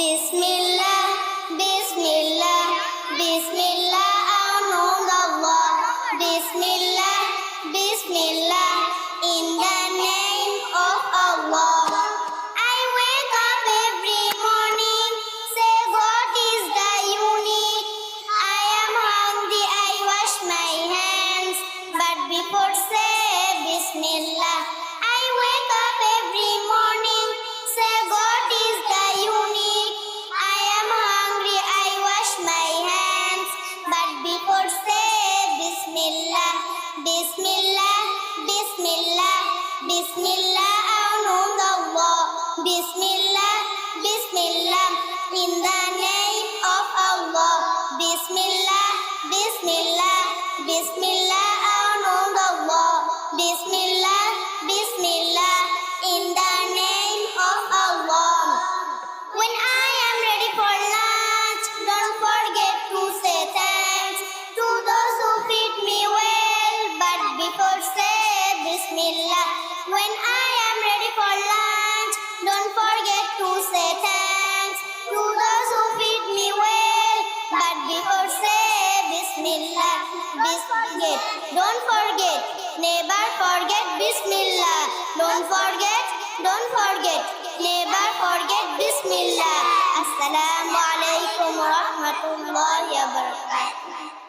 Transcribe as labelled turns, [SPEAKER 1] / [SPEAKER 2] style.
[SPEAKER 1] Bismillah, Bismillah, Bismillah, Allah, Bismillah, Bismillah, in the name of Allah. I wake up every morning, say God is the unique. I am hungry, I wash my hands, but before say Bismillah. I wake up every morning, say God is the unique. I am hungry, I wash my hands, but before say Bismillah. Bismillah, Bismillah, Bismillah, Allah, Bismillah, Bismillah, in the name of Allah. Bismillah, Bismillah, Bismillah, Allah, Bismillah, Bismillah, in the name of Allah. When I am ready for lunch, don't forget to say thanks to those who feed me well, but before say Bismillah. When I am ready for lunch, don't forget to say thanks to those who feed me well, but before say Bismillah. Don't forget, never forget Bismillah. Don't forget, never forget Bismillah. Assalamu alaikum wa rahmatullahi wa barakatuh.